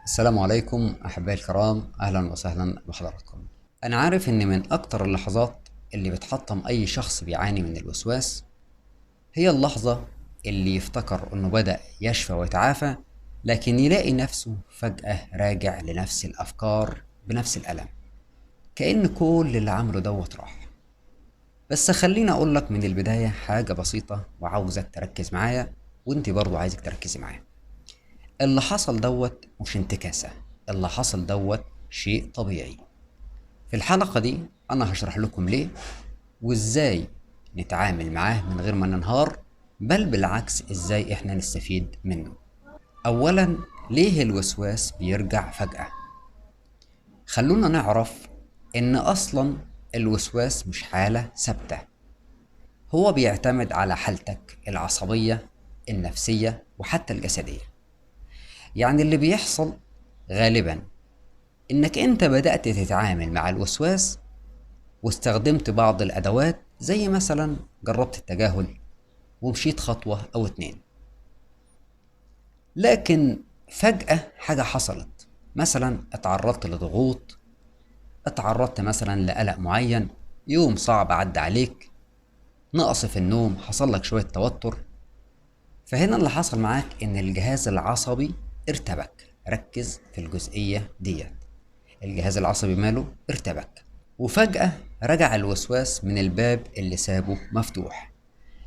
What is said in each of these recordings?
السلام عليكم أحبائي الكرام، أهلا وسهلا بحضراتكم. أنا عارف إن من أكتر اللحظات اللي بتحطم أي شخص بيعاني من الوسواس هي اللحظة اللي يفتكر إنه بدأ يشفى ويتعافى، لكن يلاقي نفسه فجأة راجع لنفس الأفكار بنفس الألم، كأن كل اللي عمله دوت راح. بس خليني أقولك من البداية حاجة بسيطة وعاوزك تركز معايا، وإنتي برضو عايزك تركزي معايا. اللي حصل دوت مش انتكاسة، اللي حصل دوت شيء طبيعي. في الحلقة دي أنا هشرح لكم ليه وإزاي نتعامل معاه من غير ما ننهار، بل بالعكس إزاي إحنا نستفيد منه. أولا، ليه الوسواس بيرجع فجأة؟ خلونا نعرف إن أصلا الوسواس مش حالة ثابتة، هو بيعتمد على حالتك العصبية، النفسية وحتى الجسدية. يعني اللي بيحصل غالبا إنك أنت بدأت تتعامل مع الوسواس واستخدمت بعض الأدوات، زي مثلا جربت التجاهل ومشيت خطوة أو اتنين، لكن فجأة حاجة حصلت. مثلا اتعرضت لضغوط، اتعرضت مثلا لقلق معين، يوم صعب عدى عليك، نقص في النوم، حصل لك شوية توتر. فهنا اللي حصل معاك إن الجهاز العصبي ارتبك. ركز في الجزئية ديت، الجهاز العصبي ماله ارتبك، وفجأة رجع الوسواس من الباب اللي سابه مفتوح.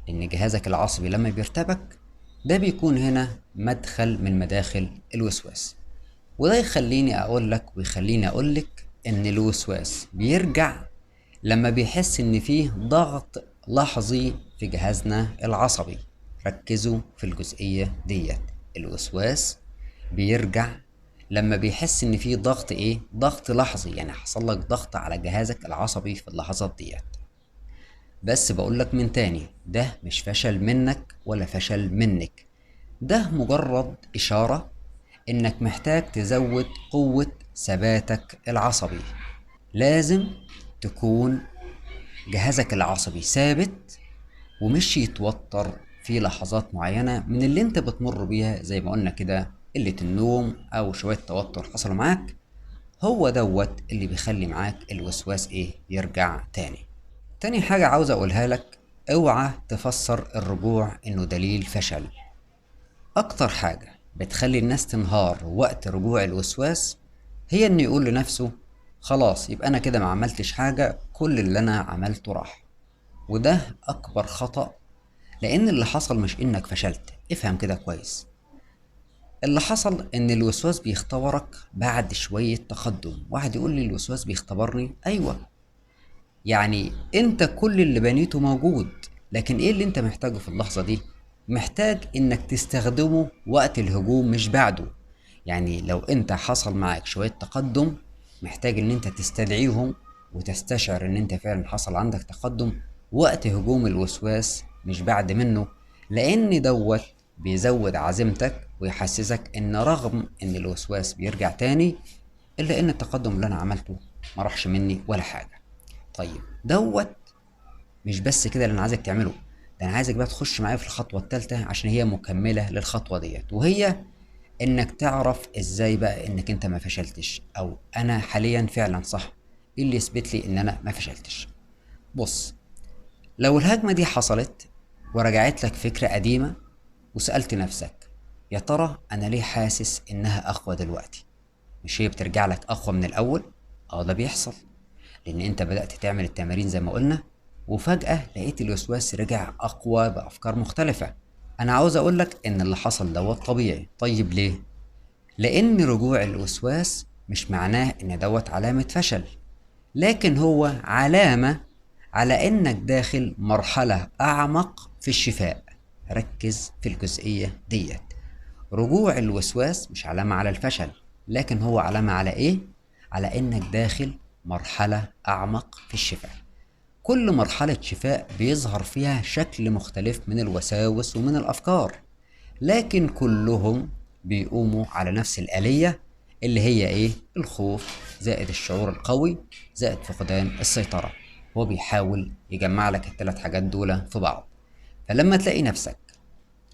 إن جهازك العصبي لما بيرتبك ده بيكون هنا مدخل من مداخل الوسواس. وده يخليني أقول لك ويخليني أقول لك إن الوسواس بيرجع لما بيحس إن فيه ضغط لحظي في جهازنا العصبي. ركزوا في الجزئية ديت، الوسواس بيرجع لما بيحس إن فيه ضغط إيه؟ ضغط لحظي، يعني حصل لك ضغط على جهازك العصبي في اللحظات ديت. بس بقولك من تاني، ده مش فشل منك ولا فشل منك، ده مجرد إشارة إنك محتاج تزود قوة ثباتك العصبي. لازم تكون جهازك العصبي ثابت ومش يتوتر في لحظات معينة من اللي انت بتمر بيها، زي ما قلنا كده قلة النوم أو شوية توتر حصلوا معاك. هو دوت اللي بيخلي معاك الوسواس ايه؟ يرجع تاني. تاني حاجة عاوز اقولها لك، اوعى تفسر الرجوع انه دليل فشل. اكتر حاجة بتخلي الناس تنهار وقت رجوع الوسواس هي انه يقول لنفسه خلاص يبقى انا كده ما عملتش حاجة، كل اللي انا عملته راح. وده اكبر خطأ، لان اللي حصل مش انك فشلت. افهم كده كويس، اللي حصل ان الوسواس بيختبرك بعد شوية تقدم. واحد يقول لي الوسواس بيختبرني، ايوه، يعني انت كل اللي بنيته موجود، لكن ايه اللي انت محتاجه في اللحظة دي؟ محتاج انك تستخدمه وقت الهجوم مش بعده. يعني لو انت حصل معك شوية تقدم، محتاج ان انت تستدعيهم وتستشعر ان انت فعلا حصل عندك تقدم وقت هجوم الوسواس مش بعد منه. لان دوت بيزود عزيمتك ويحسسك ان رغم ان الوسواس بيرجع تاني، الا ان التقدم اللي انا عملته ما راحش مني ولا حاجة. طيب دوت مش بس كده اللي انا عايزك تعمله، ده انا عايزك بقى تخش معايا في الخطوه الثالثه عشان هي مكمله للخطوه ديت، وهي انك تعرف ازاي بقى انك انت ما فشلتش، او انا حاليا فعلا صح. ايه اللي يثبت لي ان انا ما فشلتش؟ بص، لو الهجمه دي حصلت ورجعت لك فكره قديمه وسالت نفسك يا ترى انا ليه حاسس انها اقوى دلوقتي، مش هي بترجع لك اقوى من الاول؟ اه ده بيحصل، لان انت بدأت تعمل التمارين زي ما قلنا، وفجأة لقيت الوسواس رجع اقوى بافكار مختلفة. انا عاوز اقولك ان اللي حصل دوت طبيعي. طيب ليه؟ لان رجوع الوسواس مش معناه ان دوت علامة فشل، لكن هو علامة على انك داخل مرحلة اعمق في الشفاء. ركز في الجزئية ديت، رجوع الوسواس مش علامة على الفشل، لكن هو علامة على ايه؟ على انك داخل مرحلة اعمق في الشفاء. كل مرحلة شفاء بيظهر فيها شكل مختلف من الوساوس ومن الافكار، لكن كلهم بيقوموا على نفس الآلية، اللي هي ايه؟ الخوف زائد الشعور القوي زائد فقدان السيطرة. هو بيحاول يجمع لك الثلاث حاجات دول في بعض. فلما تلاقي نفسك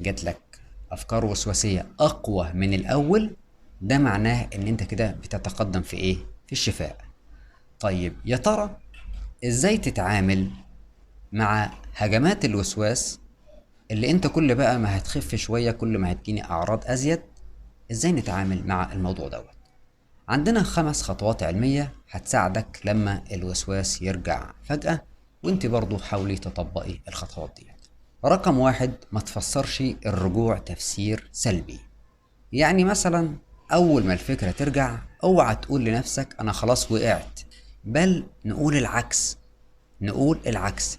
جات لك افكار وسواسيه اقوى من الاول، ده معناه ان انت كده بتتقدم في ايه؟ في الشفاء. طيب يا ترى ازاي تتعامل مع هجمات الوسواس اللي انت كل بقى ما هتخف شوية كل ما هتجيني اعراض ازيد؟ ازاي نتعامل مع الموضوع دوت؟ عندنا 5 خطوات علمية هتساعدك لما الوسواس يرجع فجأة، وانت برضو حاولي تطبقي الخطوات دي. رقم 1، ما تفسرش الرجوع تفسير سلبي. يعني مثلا اول ما الفكرة ترجع اوعى تقول لنفسك انا خلاص وقعت، بل نقول العكس.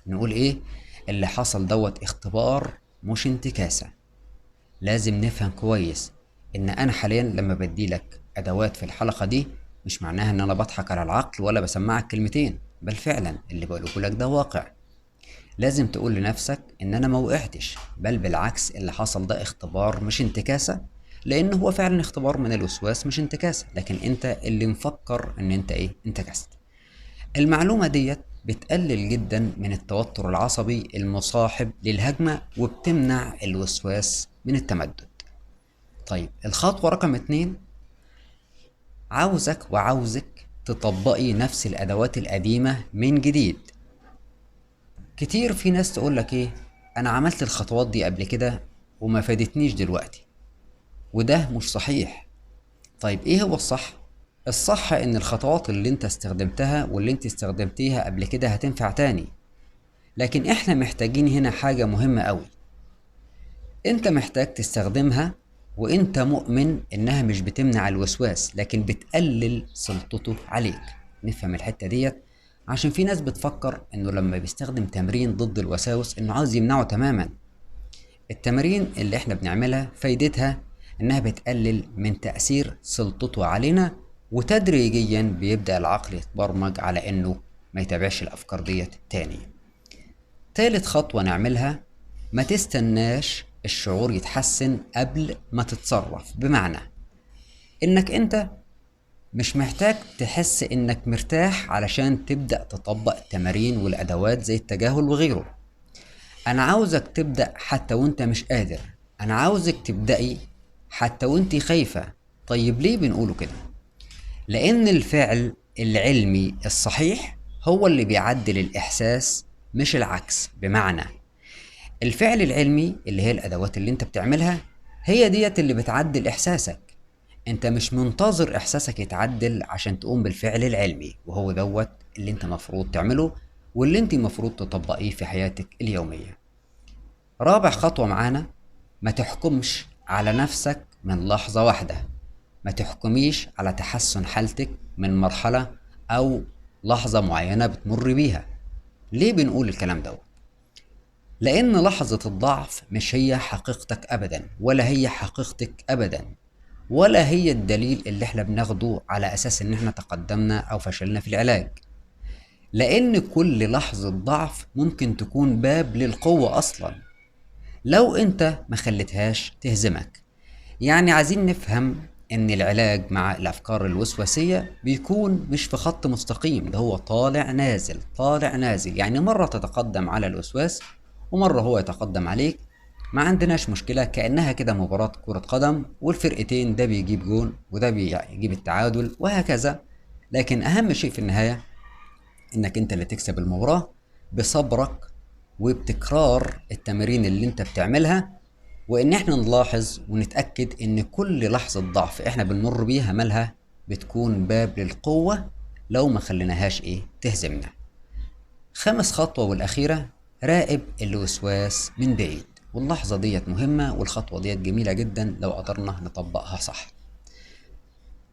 نقول ايه؟ اللي حصل دوت اختبار مش انتكاسة. لازم نفهم كويس ان انا حاليا لما بديلك ادوات في الحلقة دي مش معناها ان انا بضحك على العقل ولا بسمعك كلمتين، بل فعلا اللي بقوله لك ده واقع. لازم تقول لنفسك ان انا ما وقعتش، بل بالعكس اللي حصل ده اختبار مش انتكاسة. لان هو فعلا اختبار من الوسواس مش انتكاسة، لكن انت اللي مفكر ان انت ايه؟ انتكست. المعلومة ديت بتقلل جدا من التوتر العصبي المصاحب للهجمة وبتمنع الوسواس من التمدد. طيب الخطوة رقم 2، عاوزك تطبقي نفس الأدوات القديمة من جديد. كتير في ناس تقولك ايه؟ أنا عملت الخطوات دي قبل كده وما فادتنيش دلوقتي، وده مش صحيح. طيب ايه هو الصح؟ الصح ان الخطوات اللي انت استخدمتها واللي انت استخدمتيها قبل كده هتنفع تاني. لكن احنا محتاجين هنا حاجة مهمة قوي، انت محتاج تستخدمها وانت مؤمن انها مش بتمنع الوسواس لكن بتقلل سلطته عليك. نفهم الحتة ديت، عشان في ناس بتفكر انه لما بيستخدم تمرين ضد الوساوس انه عاوز يمنعه تماما. التمارين اللي احنا بنعملها فايدتها انها بتقلل من تأثير سلطته علينا، وتدريجيا بيبدأ العقل يتبرمج على انه ما يتابعش الافكار ديت تاني. تالت خطوة نعملها، ما تستناش الشعور يتحسن قبل ما تتصرف. بمعنى انك انت مش محتاج تحس انك مرتاح علشان تبدأ تطبق التمارين والادوات زي التجاهل وغيره. انا عاوزك تبدأ حتى وانت مش قادر، انا عاوزك تبدأي حتى وانت خايفة. طيب ليه بنقوله كده؟ لان الفعل العلمي الصحيح هو اللي بيعدل الاحساس مش العكس. بمعنى الفعل العلمي اللي هي الادوات اللي انت بتعملها هي ديت اللي بتعدل احساسك. انت مش منتظر احساسك يتعدل عشان تقوم بالفعل العلمي، وهو دوت اللي انت مفروض تعمله واللي انت مفروض تطبقيه في حياتك اليومية. رابع خطوة معانا، ما تحكمش على نفسك من لحظة واحدة. ما تحكميش على تحسن حالتك من مرحلة او لحظة معينة بتمر بيها. ليه بنقول الكلام دوت؟ لأن لحظة الضعف مش هي حقيقتك أبدا، ولا هي حقيقتك أبدا، ولا هي الدليل اللي احنا بناخده على أساس إن احنا تقدمنا أو فشلنا في العلاج. لأن كل لحظة ضعف ممكن تكون باب للقوة أصلا لو أنت ما خليتهاش تهزمك. يعني عايزين نفهم إن العلاج مع الأفكار الوسواسية بيكون مش في خط مستقيم، ده هو طالع نازل طالع نازل. يعني مرة تتقدم على الوسواس ومرة هو يتقدم عليك. ما عندناش مشكلة، كأنها كده مباراة كرة قدم والفرقتين ده بيجيب جون وده بيجيب التعادل وهكذا. لكن أهم شيء في النهاية إنك أنت اللي تكسب المباراة بصبرك وبتكرار التمارين اللي أنت بتعملها، وإن إحنا نلاحظ ونتأكد إن كل لحظة ضعف إحنا بنمر بيها مالها بتكون باب للقوة لو ما خليناهاش تهزمنا. خامس خطوة والأخيرة، راقب الوسواس من بعيد. واللحظة ديت مهمة والخطوة ديت جميلة جدا لو قدرنا نطبقها صح.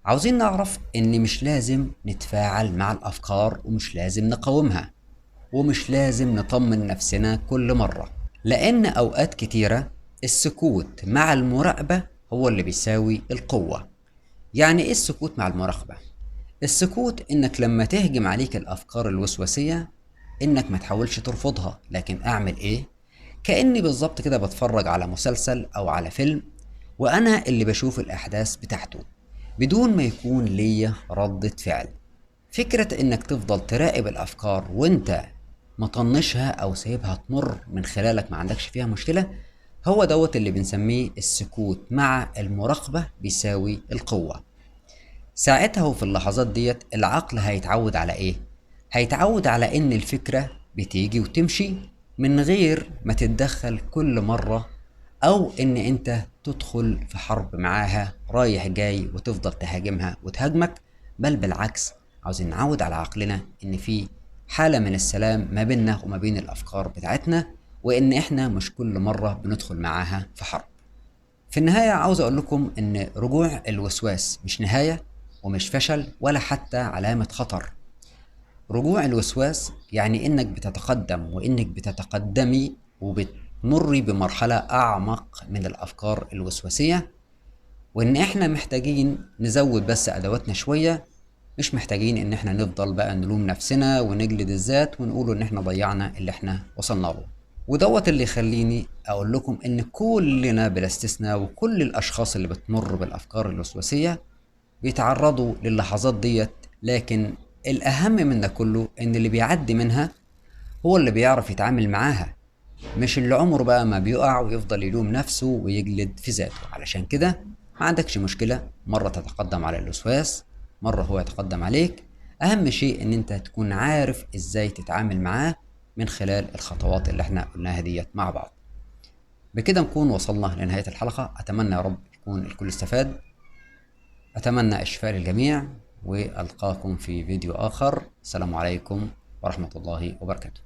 عاوزين نعرف ان مش لازم نتفاعل مع الافكار ومش لازم نقاومها ومش لازم نطمن نفسنا كل مرة، لان اوقات كتيرة السكوت مع المراقبة هو اللي بيساوي القوة. يعني ايه السكوت مع المراقبة؟ السكوت انك لما تهجم عليك الافكار الوسواسية انك ما تحاولش ترفضها، لكن اعمل ايه؟ كأني بالظبط كده بتفرج على مسلسل او على فيلم وانا اللي بشوف الاحداث بتاعته بدون ما يكون ليا ردة فعل. فكرة انك تفضل تراقب الافكار وانت مطنشها او سايبها تمر من خلالك ما عندكش فيها مشكلة، هو دوت اللي بنسميه السكوت مع المراقبة بيساوي القوة. ساعتها وفي اللحظات ديت العقل هيتعود على ايه؟ هيتعود على ان الفكرة بتيجي وتمشي من غير ما تتدخل كل مرة، او ان انت تدخل في حرب معاها رايح جاي وتفضل تهاجمها وتهاجمك. بل بالعكس، عاوزين نعود على عقلنا ان في حالة من السلام ما بيننا وما بين الافكار بتاعتنا، وان احنا مش كل مرة بندخل معاها في حرب. في النهاية عاوز أقول لكم إن رجوع الوسواس مش نهاية ومش فشل ولا حتى علامة خطر. رجوع الوسواس يعني إنك بتتقدم وإنك بتتقدمي وبتمري بمرحلة أعمق من الأفكار الوسواسية، وإن إحنا محتاجين نزود بس أدواتنا شوية. مش محتاجين إن إحنا نفضل بقى نلوم نفسنا ونجلد الذات ونقول إن إحنا ضيعنا اللي إحنا وصلنا له. ودوت اللي يخليني اقول لكم ان كلنا بلا استثناء وكل الاشخاص اللي بتمر بالافكار الوسواسيه بيتعرضوا للحظات ديت، لكن الاهم من ده كله ان اللي بيعدي منها هو اللي بيعرف يتعامل معاها، مش اللي عمره بقى ما بيقع ويفضل يلوم نفسه ويجلد في ذاته. علشان كده ما عندكش مشكلة مرة تتقدم على الوسواس، مرة هو يتقدم عليك. أهم شيء إن أنت تكون عارف إزاي تتعامل معاه من خلال الخطوات اللي احنا قلناها ديت مع بعض. بكده نكون وصلنا لنهاية الحلقة. أتمنى يا رب يكون الكل استفاد. أتمنى الشفاء للجميع، وألقاكم في فيديو آخر. السلام عليكم ورحمة الله وبركاته.